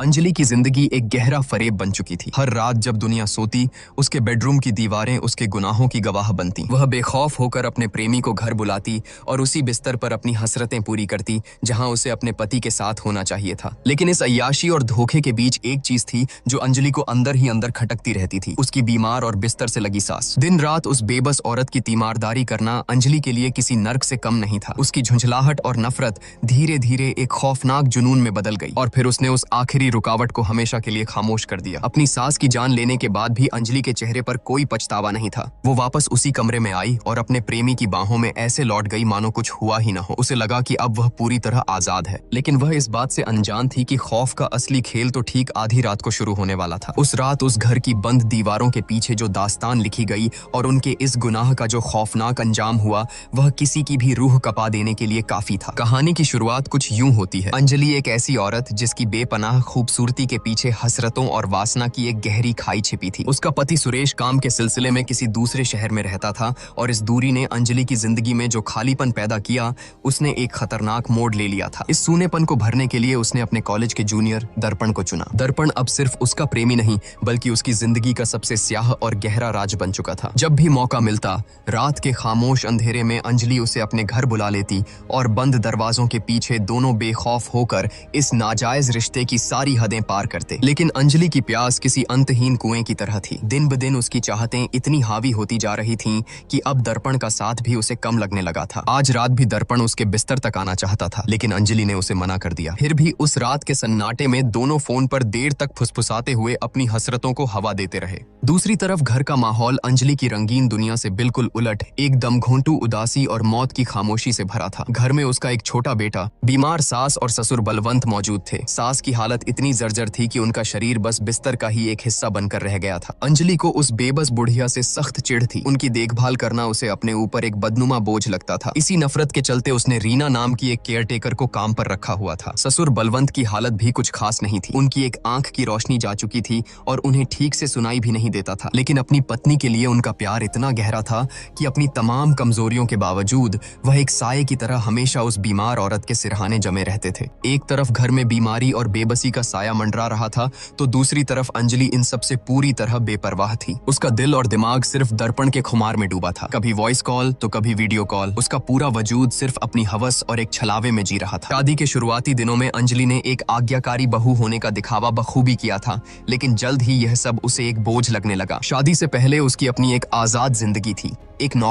अंजलि की जिंदगी एक गहरा फरेब बन चुकी थी। हर रात जब दुनिया सोती, उसके बेडरूम की दीवारें उसके गुनाहों की गवाह बनती। वह बेखौफ होकर अपने प्रेमी को घर बुलाती और उसी बिस्तर पर अपनी हसरतें पूरी करती जहां उसे अपने पति के साथ होना चाहिए था। लेकिन इस अय्याशी और धोखे के बीच एक चीज थी जो अंजलि को अंदर ही अंदर खटकती रहती थी, उसकी बीमार और बिस्तर से लगी सांस। दिन रात उस बेबस औरत की तीमारदारी करना अंजलि के लिए किसी नर्क से कम नहीं था। उसकी झुंझलाहट और नफरत धीरे धीरे एक खौफनाक जुनून में बदल गई और फिर उसने उस आखिरी रुकावट को हमेशा के लिए खामोश कर दिया। अपनी सास की जान लेने के बाद भी अंजलि के चेहरे पर कोई पछतावा नहीं था। वो वापस उसी कमरे में आई और अपने प्रेमी की बाहों में ऐसे लौट गई मानो कुछ हुआ ही न हो। उसे लगा कि अब वह पूरी तरह आजाद है, लेकिन वह इस बात से अनजान थी कि खौफ का असली खेल तो ठीक आधी रात को शुरू होने वाला था। उस रात उस घर की बंद दीवारों के पीछे जो दास्तान लिखी गई और उनके इस गुनाह का जो खौफनाक अंजाम हुआ, वह किसी की भी रूह कपा देने के लिए काफी था। कहानी की शुरुआत कुछ यूं होती है। अंजलि एक ऐसी औरत जिसकी बेपनाह खूबसूरती के पीछे हसरतों और वासना की एक गहरी खाई छिपी थी। उसका पति सुरेश काम के सिलसिले में किसी दूसरे शहर में रहता था और इस दूरी ने अंजलि की जिंदगी में जो खालीपन पैदा किया, उसने एक खतरनाक मोड़ ले लिया था। इस सूनेपन को भरने के लिए उसने अपने कॉलेज के जूनियर दर्पण को चुना। दर्पण अब सिर्फ उसका प्रेमी नहीं बल्कि उसकी जिंदगी का सबसे स्याह और गहरा राज बन चुका था। जब भी मौका मिलता, रात के खामोश अंधेरे में अंजलि उसे अपने घर बुला लेती और बंद दरवाजों के पीछे दोनों बेखौफ होकर इस नाजायज रिश्ते की सारी हदें पार करते। लेकिन अंजलि की प्यास किसी अंतहीन कुएं की तरह थी। दिन ब दिन उसकी चाहतें इतनी हावी होती जा रही थीं कि अब दर्पण का साथ भी उसे कम लगने लगा था। आज रात भी दर्पण उसके बिस्तर तक आना चाहता था, लेकिन अंजलि ने उसे मना कर दिया। फिर भी उस रात के सन्नाटे में दोनों फोन पर देर तक फुसफुसाते हुए अपनी हसरतों को हवा देते रहे। दूसरी तरफ घर का माहौल अंजलि की रंगीन दुनिया से बिल्कुल उलट एकदम घोंटू उदासी और मौत की खामोशी से भरा था। घर में उसका एक छोटा बेटा, बीमार सास और ससुर बलवंत मौजूद थे। सास की हालत इतनी जर्जर थी कि उनका शरीर बस बिस्तर का ही एक हिस्सा बनकर रह गया था। अंजलि को उस बेबस बुढ़िया से सख्त चिढ़ थी। उनकी देखभाल करना उसे अपने ऊपर एक बदनुमा बोझ लगता था। इसी नफरत के चलते उसने रीना नाम की एक केयरटेकर को काम पर रखा हुआ था। ससुर बलवंत की हालत भी कुछ खास नहीं थी। उनकी एक आंख की रोशनी जा चुकी थी और उन्हें ठीक से सुनाई भी नहीं देता था। लेकिन अपनी पत्नी के लिए उनका प्यार इतना गहरा था कि अपनी तमाम कमजोरियों के बावजूद वह एक साये की तरह हमेशा उस बीमार औरत के सिरहाने जमे रहते थे। एक तरफ घर में बीमारी और बेबसी का साया मंडरा रहा था, तो दूसरी तरफ अंजलि इन सब से पूरी तरह बेपरवाह थी। उसका दिल और दिमाग सिर्फ दर्पण के खुमार में डूबा था। कभी वॉइस कॉल तो कभी वीडियो कॉल। उसका पूरा वजूद सिर्फ अपनी हवस और एक छलावे में जी रहा था। शादी के शुरुआती दिनों में अंजलि ने एक आज्ञाकारी बहू होने का दिखावा बखूबी किया था, लेकिन जल्द ही यह सब उसे एक बोझ लगने लगा। शादी से पहले उसकी अपनी एक आजाद जिंदगी थी। एक नौकरी